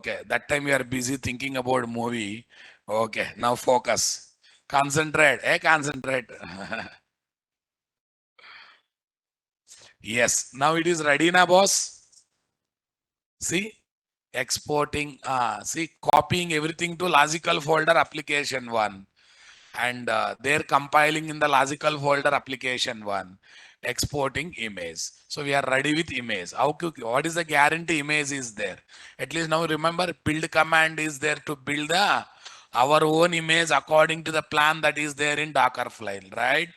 Okay, that time you are busy thinking about movie. Okay, now focus. Concentrate. Concentrate. Yes, now it is ready now, boss. See, exporting, see, copying everything to logical folder application one. And they're compiling in the logical folder application one, exporting image. So we are ready with image. What is the guarantee image is there? At least now remember, build command is there to build our own image according to the plan that is there in Docker file, right?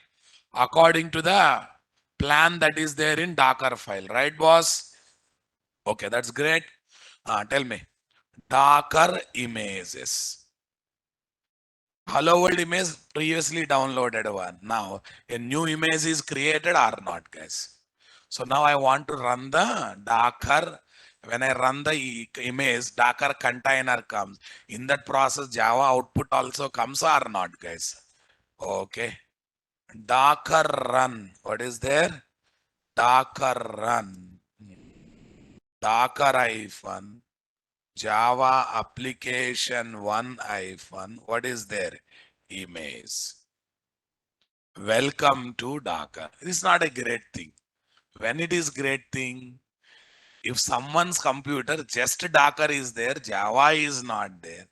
According to the plan that is there in Docker file, right, boss? Okay, that's great. Tell me, Docker images. Hello world image previously downloaded one. Now a new image is created or not, guys. So now I want to run the Docker. When I run the image, Docker container comes. In that process, Java output also comes or not, guys. Okay. Docker run. What is there? Docker run. Docker hyphen Java application one hyphen. What is there? Image. Welcome to Docker. It's not a great thing. When it is great thing, if someone's computer just Docker is there, Java is not there.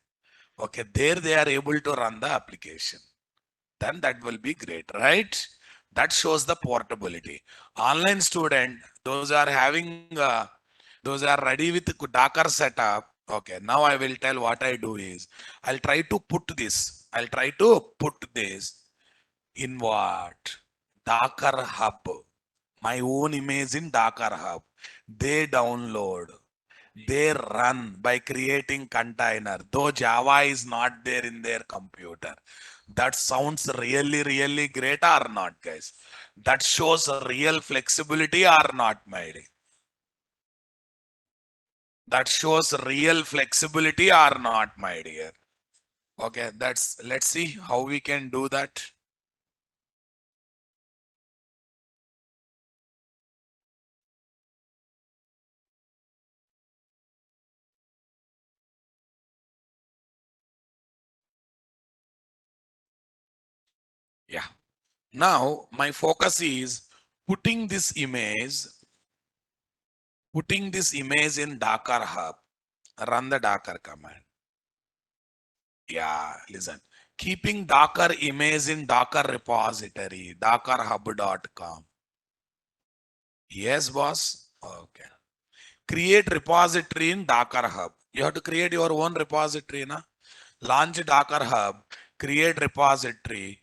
Okay, there they are able to run the application. Then that will be great, right? That shows the portability. Online student, those are having, those are ready with Docker setup. Okay, now I will tell what I do is, I'll try to put this. I'll try to put this in what? Docker Hub. My own image in Docker Hub. They download. They run by creating container. Though Java is not there in their computer. That sounds really, really great or not, guys? That shows real flexibility or not, my dear? That shows real flexibility or not, my dear? Okay, let's see how we can do that. Yeah. Now my focus is putting this image, in Docker Hub. Run the Docker command. Yeah, listen. Keeping Docker image in Docker repository, dockerhub.com. Yes, boss. Okay. Create repository in Docker Hub. You have to create your own repository, na? Launch Docker Hub, create repository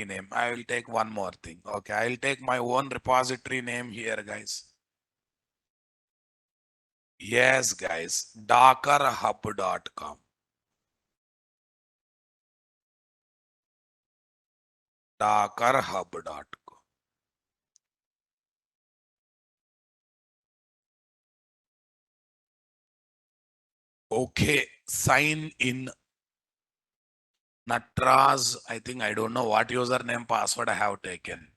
name. I will take one more thing. Okay, I will take my own repository name here, guys. Yes, guys, dockerhub.com. Dockerhub.com. Okay, sign in. Natraz, I think I don't know what username password I have taken.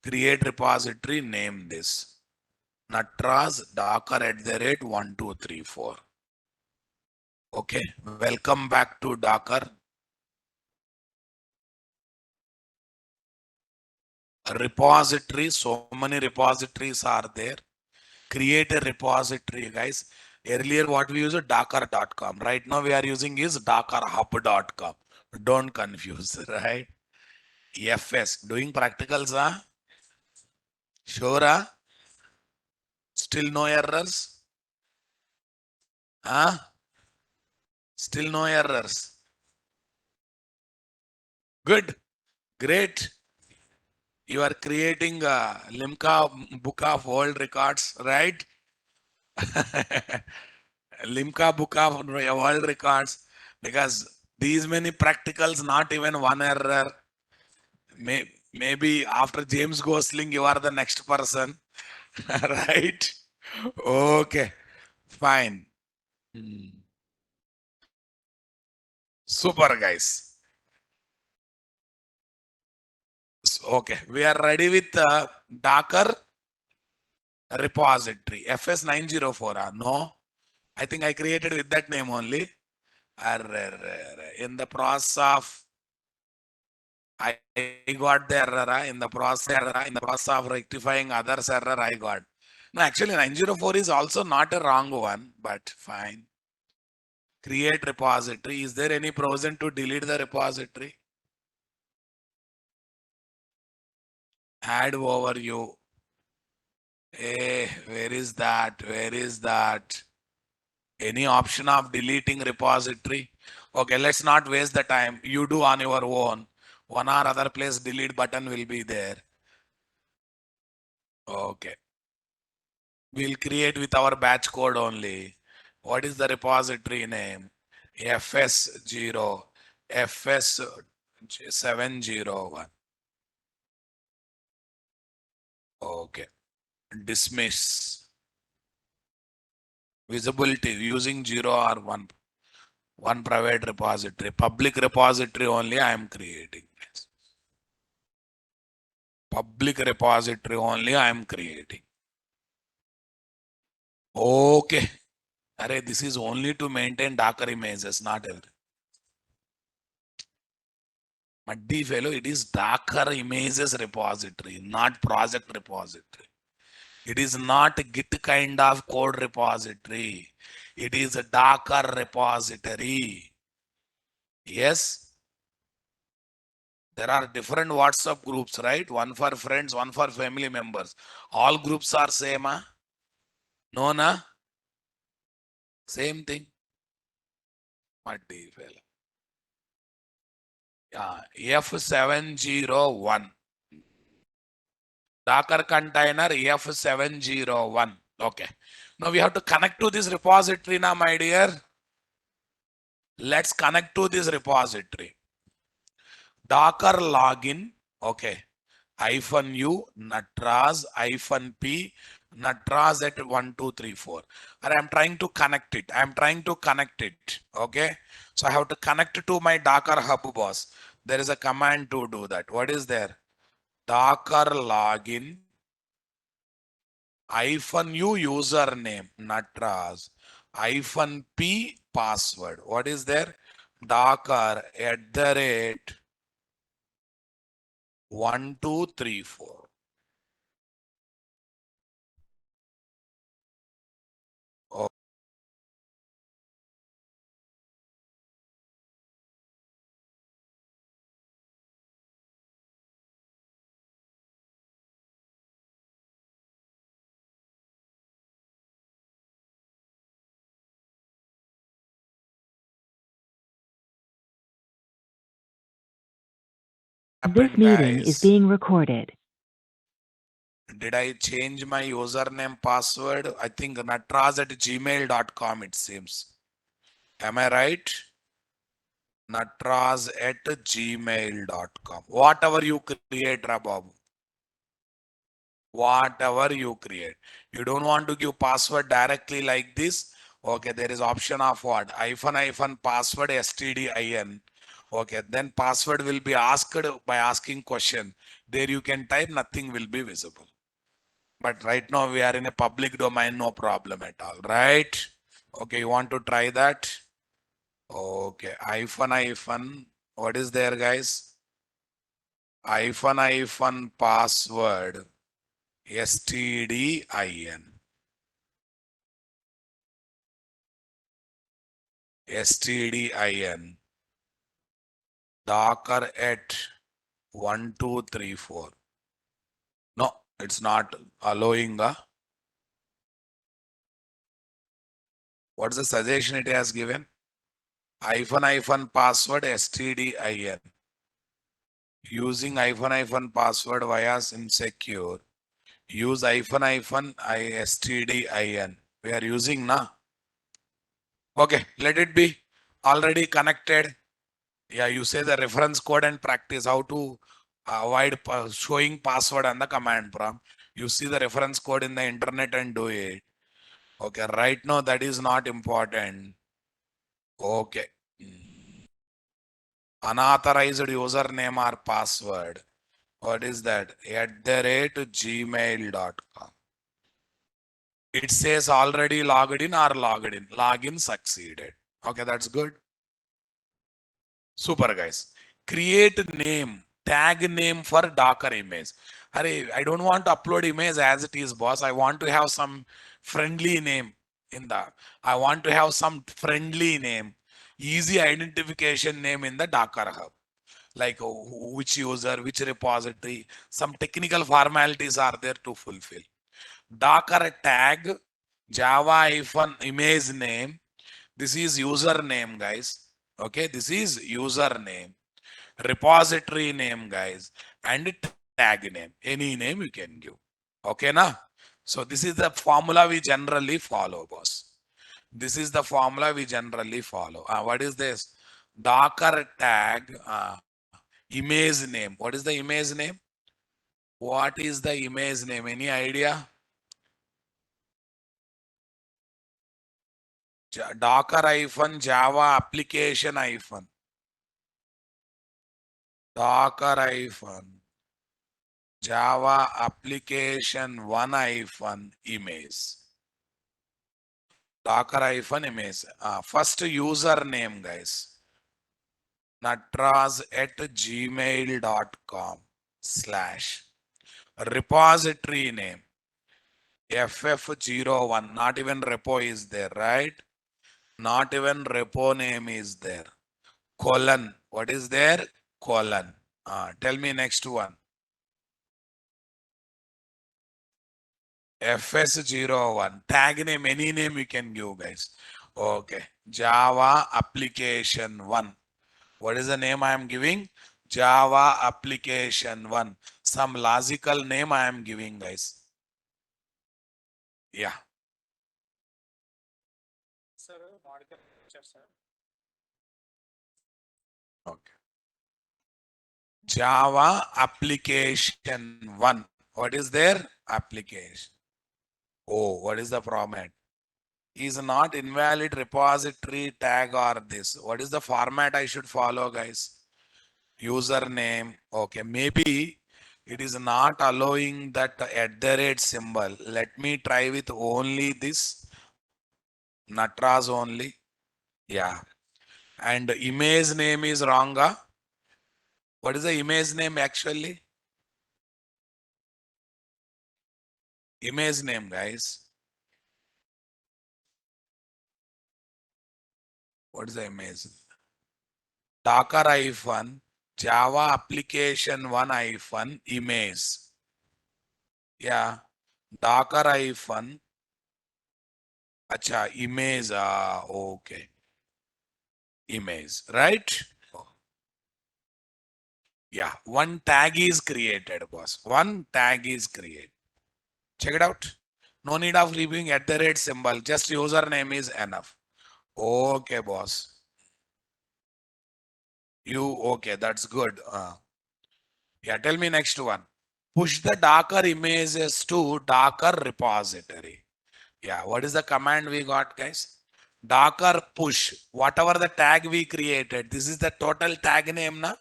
Create repository, name this. Natraz Docker @ 1234. Okay, welcome back to Docker. Repository, so many repositories are there. Create a repository, guys. Earlier, what we used docker.com. Right now, we are using is dockerhub.com. Don't confuse, right? FS, doing practicals, huh? Sure, huh? Still no errors? Huh? Still no errors. Good, great. You are creating a Limca Book of World Records, right? Limca Book of World Records, because these many practicals, not even one error. Maybe after James Gosling, you are the next person, right? Okay, fine. Super, guys. Okay, we are ready with Docker. repository. FS904. No, I think I created with that name only. In the process of I got the error. In the process of rectifying others error, I got. No, actually 904 is also not a wrong one, but fine. Create repository. Is there any provision to delete the repository? Add overview. Hey, where is that? Where is that? Any option of deleting repository? Okay, let's not waste the time. You do on your own. One or other place delete button will be there. Okay. We'll create with our batch code only. What is the repository name? FS0, FS701. Okay. Dismiss. Visibility using 0 or 1. One private repository. Public repository only I am creating. Public repository only I am creating. Okay. Array, this is only to maintain Docker images, not everything. Muddy fellow, it is Docker images repository, not project repository. It is not a Git kind of code repository. It is a Docker repository. Yes. There are different WhatsApp groups, right? One for friends, one for family members. All groups are same, huh? No, na? Same thing. Muddy fellow. Yeah, F701. Docker container F701. Okay. Now we have to connect to this repository now, my dear. Let's connect to this repository. Docker login. Okay. -u Natraz -p Natraz at 1234. And I'm trying to connect it. Okay. So I have to connect to my Docker hub boss. There is a command to do that. What is there? Docker login -u username Natraz -p password. What is there? Docker @1234. Oh, This happened, meeting is guys? being recorded. Did I change my username password? I think natraz at gmail.com it seems. Am I right? Natraz at gmail.com. Whatever you create, Rababu. Whatever you create. You don't want to give password directly like this. Okay, there is option of what? Hyphen password stdin. Okay, then password will be asked by asking question. There you can type, nothing will be visible. But right now we are in a public domain, no problem at all, right? Okay, you want to try that? Okay, hyphen, what is there, guys? Hyphen password stdin. stdin docker at 1234. No, it's not allowing. What's the suggestion it has given? Hyphen password stdin. Using hyphen password via SimSecure. Use hyphen stdin. We are using na. Okay, let it be. Already connected. Yeah, you say the reference code and practice how to avoid showing password on the command prompt. You see the reference code in the internet and do it. Okay, right now that is not important. Okay. Unauthorized username or password. What is that? @gmail.com. It says already logged in or logged in. Login succeeded. Okay, that's good. Super, guys. Create name, tag name for Docker image. Arey, I don't want to upload image as it is, boss. I want to have some friendly name in the. I want to have some friendly name, easy identification name in the Docker Hub. Like which user, which repository, some technical formalities are there to fulfill. Docker tag, Java image name. This is username, guys. Okay, this is username, repository name, guys, and tag name. Any name you can give. Okay, na? So this is the formula we generally follow, boss. This is the formula we generally follow. What is this? Docker tag, image name. What is the image name? What is the image name? Any idea? Docker hyphen Java application hyphen. Docker hyphen Java application one hyphen image. Docker hyphen image. First username, guys. natraz@gmail.com slash repository name ff01. Not even repo is there, right? Not even repo name is there. Colon. What is there? Colon. Tell me next one. FS01. Tag name, any name you can give, guys. Okay. Java application 1. What is the name I am giving? Java application 1. Some logical name I am giving, guys. Yeah. Okay. Java application 1. What is there? Application. Oh, what is the format? Is not invalid repository tag or this. What is the format I should follow, guys? Username. Okay, maybe it is not allowing that at the rate symbol. Let me try with only this Natraz only. Yeah. And image name is wrong. What is the image name actually? Image name, guys. What is the image? Docker hyphen Java application one hyphen image. Yeah. Docker hyphen. Acha, image. Okay. Image, right? Yeah, one tag is created, boss. One tag is created. Check it out. No need of leaving at the rate symbol. Just username is enough. Okay, boss. You okay? That's good. Yeah, tell me next one. Push the Docker images to Docker repository. Yeah, what is the command we got, guys? Docker push. Whatever the tag we created, this is the total tag name, na?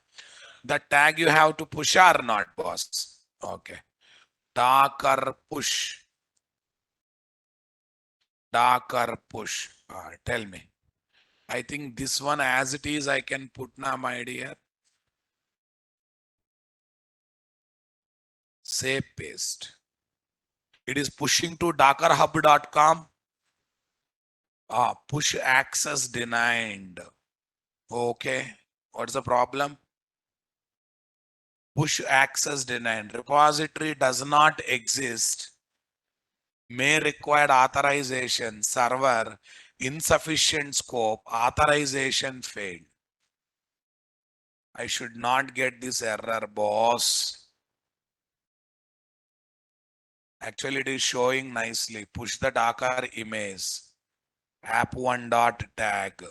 The tag you have to push or not, boss? Okay. Docker push. Docker push. Tell me. I think this one as it is, I can put now, my dear. Say paste. It is pushing to dockerhub.com. Push access denied. Okay. What's the problem? Push access denied. Repository does not exist. May require authorization. Server insufficient scope. Authorization failed. I should not get this error, boss. Actually, it is showing nicely. Push the Docker image. App1 dot tag.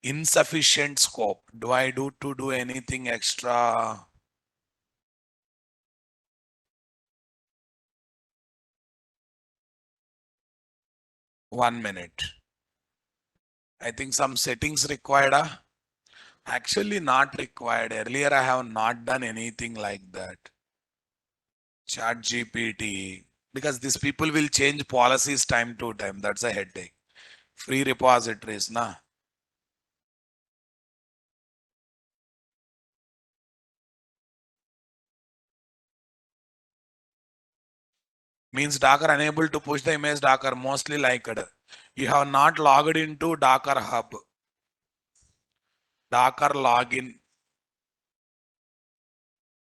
Insufficient scope. Do I do anything extra? 1 minute. I think some settings required. Actually, not required. Earlier, I have not done anything like that. Chat GPT. because these people will change policies time to time. That's a headache. Free repositories, na. Means Docker unable to push the image Docker, mostly liked. You have not logged into Docker Hub. Docker login.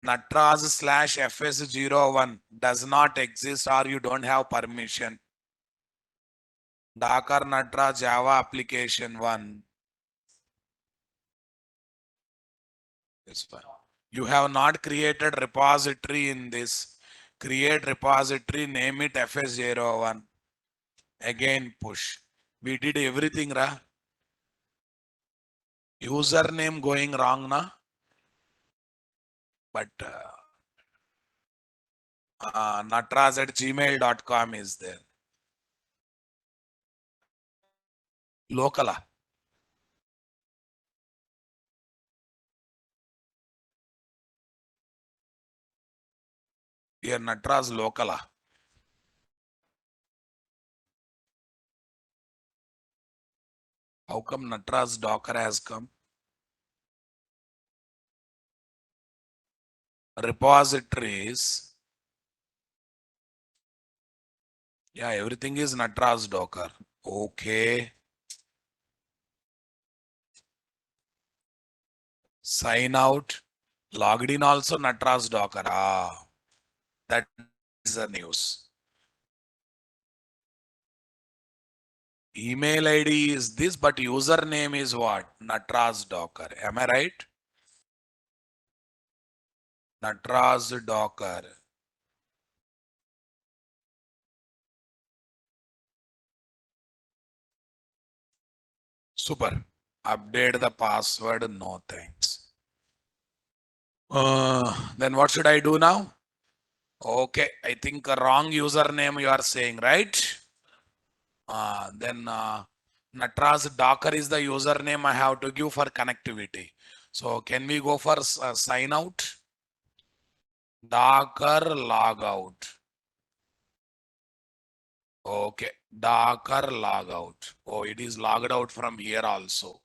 Natraz/fs01 does not exist or you don't have permission. Docker Natraz Java application 1. It's fine. You have not created repository in this. Create repository, name it fs01. Again push. We did everything, ra. Username going wrong, na. But natraz@gmail.com is there. Local. Here Natraz local. How come Natraz Docker has come? Repositories. Yeah, everything is Natraz Docker. Okay. Sign out. Logged in also Natraz Docker. That is the news. Email ID is this, but username is what? Natraz Docker. Am I right? Natraz Docker. Super. Update the password. No thanks. Then what should I do now? Okay, I think a wrong username you are saying, right? Then Natraz Docker is the username I have to give for connectivity. So can we go for sign out? Docker logout. Okay, Docker logout. Oh, it is logged out from here also.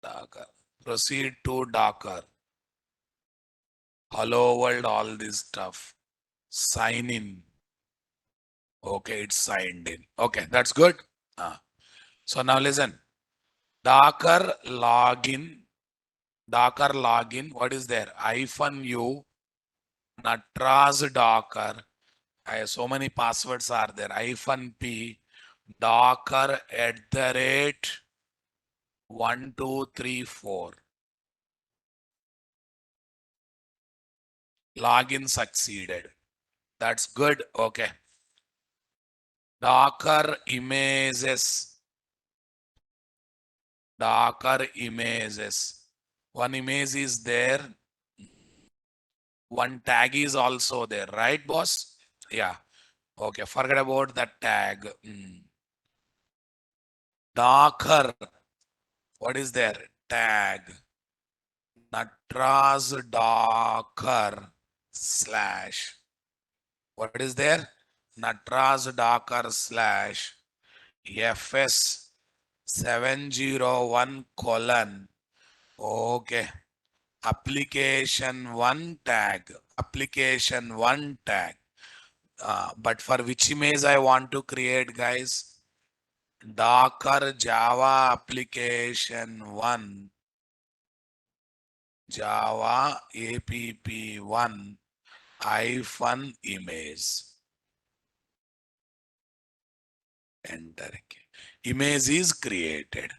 Docker. Proceed to Docker. Hello world, all this stuff. Sign in. Okay, it's signed in. Okay, that's good. So now listen. Docker login. Docker login. What is there? -u. Natraz Docker. So many passwords are there. -p. Docker @1234. Login succeeded. That's good. Okay. Docker images. Docker images. One image is there. One tag is also there, right, boss? Yeah. Okay. Forget about that tag. Docker. What is there? Tag. Natraz Docker slash. What is there? Natraz Docker slash FS 701 colon. Okay. Application 1 tag. Application 1 tag. But for which image I want to create, guys? Docker Java application 1. Java app1 -image. Enter. Image is created.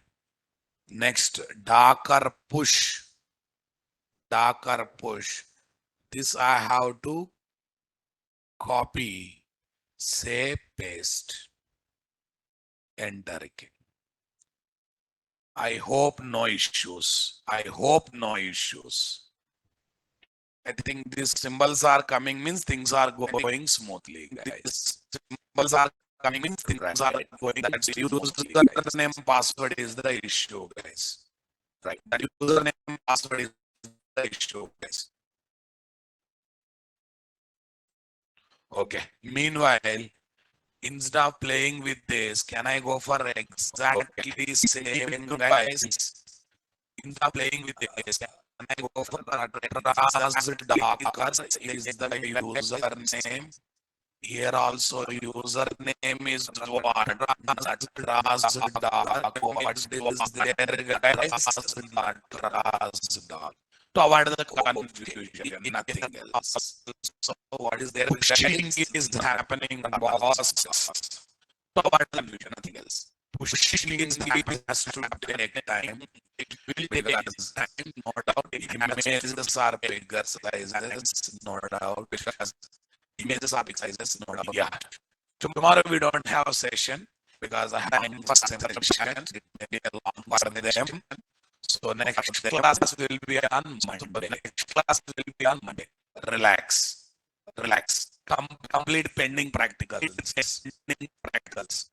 Next, Docker push. Docker push. This I have to copy, say, paste. Enter. I hope no issues. I hope no issues. I think these symbols are coming means things are going smoothly, guys. Symbols are coming means things are going. That's username password is the issue, guys. Right. That username password is the issue, guys. Okay. Meanwhile, instead of playing with this, can I go for exactly same guys? Instead of playing with this, can I go for trust Docker is the username. Here also username is what? Trust Docker. What is there guys? Trust Docker. To avoid the confusion, nothing else. So what is there? Pushing is happening, boss. To avoid the confusion, nothing else. Pushing has to take time. It will take time, no doubt. Images are bigger sizes, no doubt. Because images are big sizes, no doubt. Yeah. Tomorrow we don't have a session because I have first session. It may be a long for them. So next class will be on Monday. Next class will be on Monday. Relax. Relax. Complete pending practicals. Pending practicals.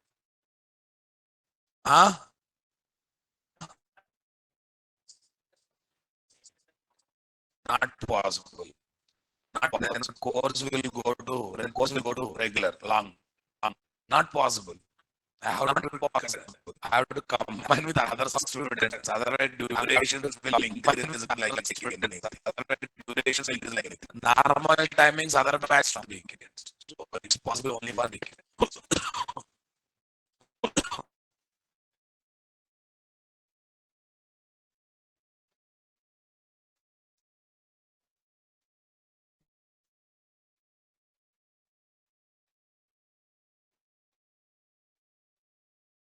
Huh? Not possible. Not then course will go to regular long. Not possible. I have to combine with other students. Otherwise, durations will increase like anything. Otherwise, durations will increase like anything. Normal timings, other batch not being so it's possible only for weekend.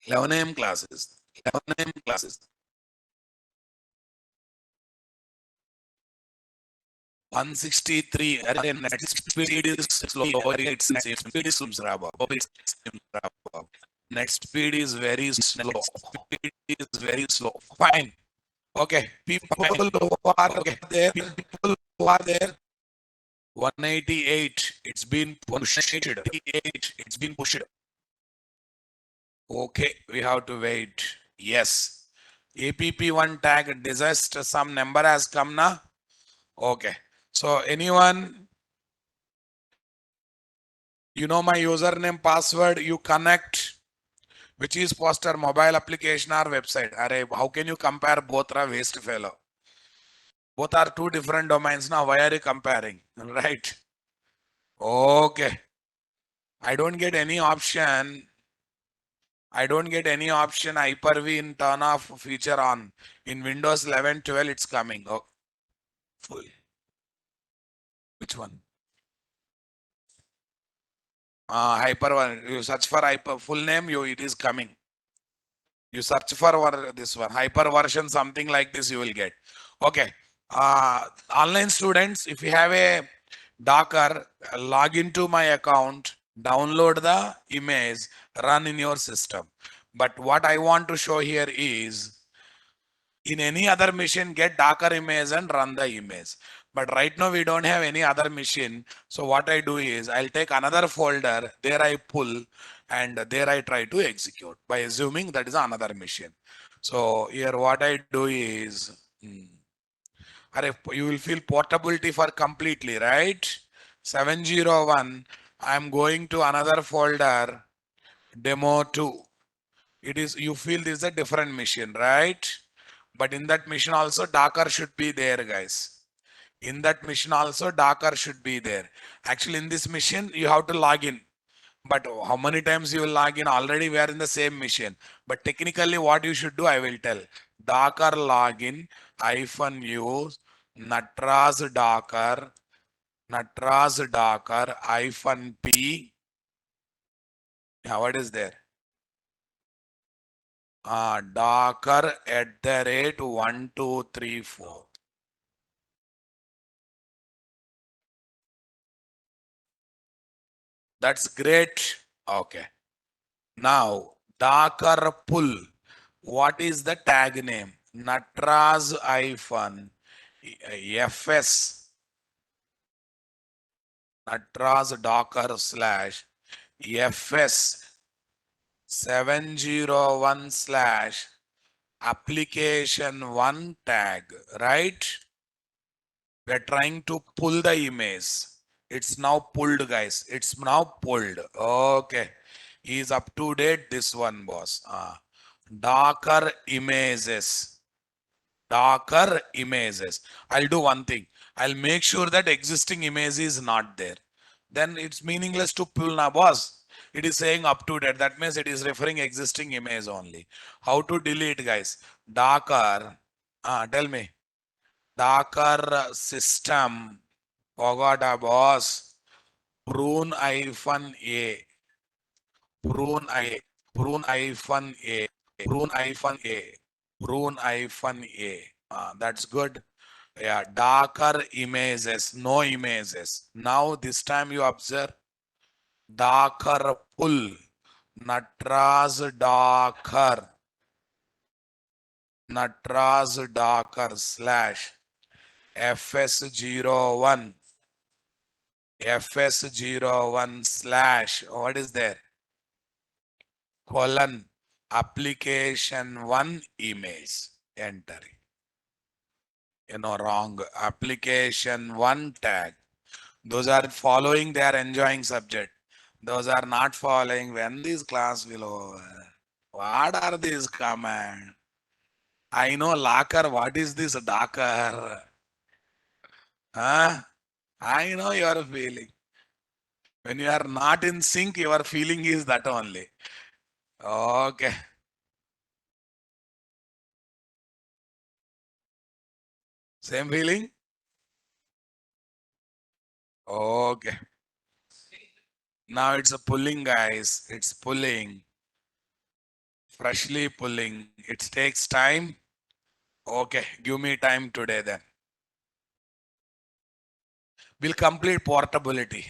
11 a.m. classes. 11 a.m. classes. 163. Next speed is slow. It's speed is Next speed is very slow. Speed is very slow. Fine. Okay. People who are there. People who are there. 188. It's been pushed. It's been pushed. Okay. We have to wait. Yes. APP1 tag disaster. Some number has come now. Okay. So anyone, you know my username, password, you connect, which is poster, mobile application or website. Array, how can you compare both are waste fellow? Both are two different domains now. Why are you comparing? Right. Okay. I don't get any option. I don't get any option Hyper-V in turn off feature on. In Windows 11, 12, it's coming. Oh, full. Which one? Hyper, you search for hyper full name, it is coming. You search for this one, hyper version, something like this you will get. Okay. Online students, if you have a Docker, log into my account, download the image, run in your system. But what I want to show here is, in any other machine, get Docker image and run the image. But right now we don't have any other machine. So what I do is I'll take another folder, there I pull and there I try to execute by assuming that is another machine. So here what I do is, you will feel portability for completely, right? 701, I'm going to another folder, demo 2. It is, you feel this is a different machine, right? But in that machine also Docker should be there, guys. In that machine also Docker should be there. Actually, in this machine, you have to log in. But how many times you will log in? Already we are in the same machine. But technically what you should do, I will tell. Docker login -use Natraz Docker -p. Yeah, what is there? Docker @1234. That's great. Okay. Now, Docker pull. What is the tag name? Natraz FS. Natraz Docker /FS 701 /application1 tag, right? We're trying to pull the image. It's now pulled, guys. It's now pulled. Okay. He's up to date. This one, boss. Darker images. Darker images. I'll do one thing. I'll make sure that existing image is not there. Then it's meaningless to pull now, boss. It is saying up to date. That means it is referring existing image only. How to delete, guys? Darker. Tell me. Darker system. Forgot a boss. Prune hyphen A. Prune I. Prune hyphen A. Prune hyphen A. Prune hyphen A. That's good. Yeah, darker images, no images. Now this time you observe darker pull. Natraz darker. Natraz darker slash FS01. FS01 slash. What is there? Colon. Application 1 image. Enter. Wrong. Application 1 tag. Those are following, they are enjoying subject. Those are not following. When this class will over? What are these command? I know locker. What is this docker? Huh? I know your feeling. When you are not in sync, your feeling is that only. Okay. Same feeling? Okay. Now it's a pulling, guys. It's pulling. Freshly pulling. It takes time. Okay. Give me time today then. We'll complete portability.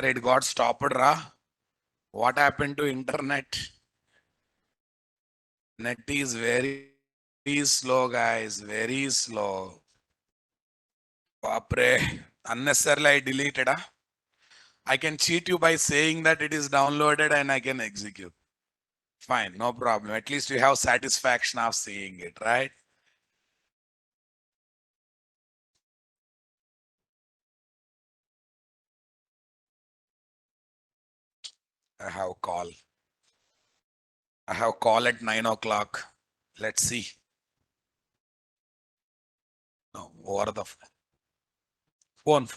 It got stopped, Ra. What happened to internet? Net is very slow, guys. Very slow. Bapre. Unnecessarily I deleted. I can cheat you by saying that it is downloaded and I can execute. Fine, no problem. At least you have satisfaction of seeing it, right? I have call. I have call at 9 o'clock. Let's see. No, over the phone.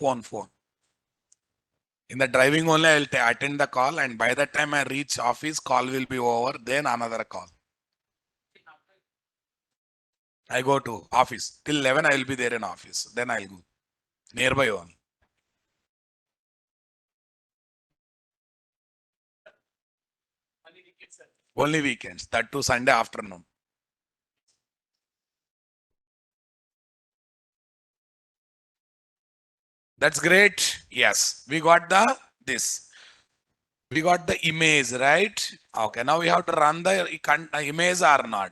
In the driving only, I'll attend the call, and by the time I reach office, call will be over. Then another call. I go to office till 11. I will be there in office. Then I'll go nearby one. Only weekends. That too Sunday afternoon. That's great. Yes, we got the this. We got the image, right? Okay, now we have to run the image or not.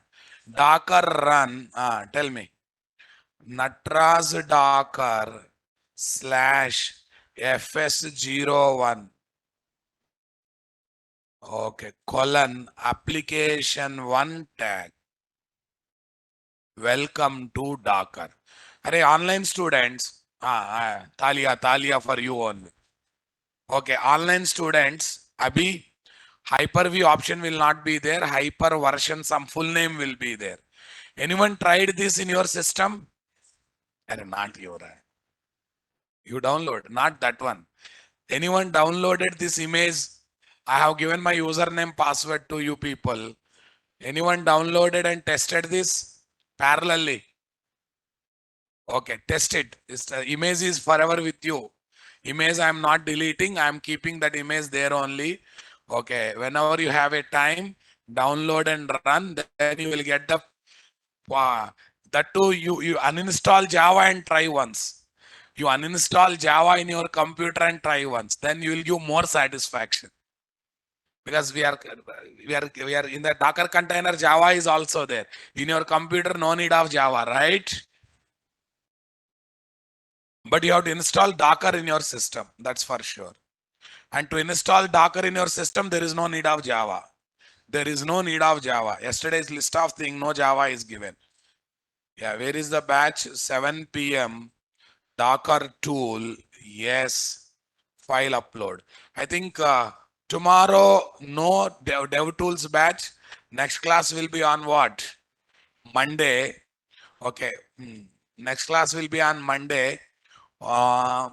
Darker run. Tell me. Natraz Darker slash FS01. Okay, colon application 1 tag. Welcome to Darker. Array online students. Talia for you only. Okay, online students. Abhi, Hyper-V option will not be there. Hyper version, some full name will be there. Anyone tried this in your system? Not your. You download, not that one. Anyone downloaded this image? I have given my username password to you people. Anyone downloaded and tested this parallelly? Okay, test it. The image is forever with you. Image I'm not deleting. I'm keeping that image there only. Okay, whenever you have a time, download and run. Then you will get the that too. You uninstall Java and try once. You uninstall Java in your computer and try once. Then you will give more satisfaction because we are in the Docker container. Java is also there in your computer. No need of Java, right? But you have to install Docker in your system. That's for sure. And to install Docker in your system, there is no need of Java. There is no need of Java. Yesterday's list of things, no Java is given. Yeah, where is the batch? 7 p.m. Docker tool. Yes. File upload. I think tomorrow, no dev tools batch. Next class will be on what? Monday. Okay. Next class will be on Monday. Uh,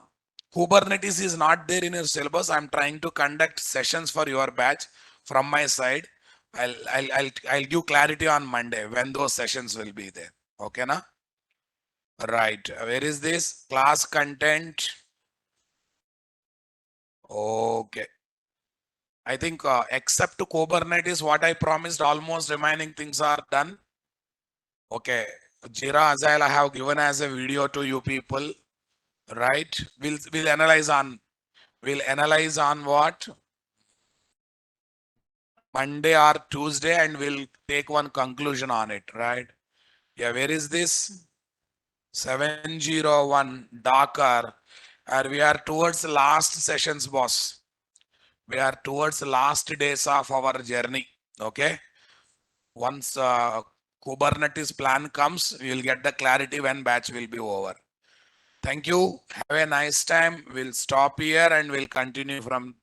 Kubernetes is not there in your syllabus. I'm trying to conduct sessions for your batch from my side. I'll give clarity on Monday when those sessions will be there. Okay, na? Right. Where is this class content? Okay. I think except to Kubernetes, what I promised, almost remaining things are done. Okay. Jira Agile I have given as a video to you people. Right. We'll analyze on what? Monday or Tuesday, and we'll take one conclusion on it, right? Yeah, where is this? 701 Docker. And we are towards last sessions, boss. We are towards last days of our journey. Okay. Once Kubernetes plan comes, we'll get the clarity when batch will be over. Thank you. Have a nice time. We'll stop here and we'll continue from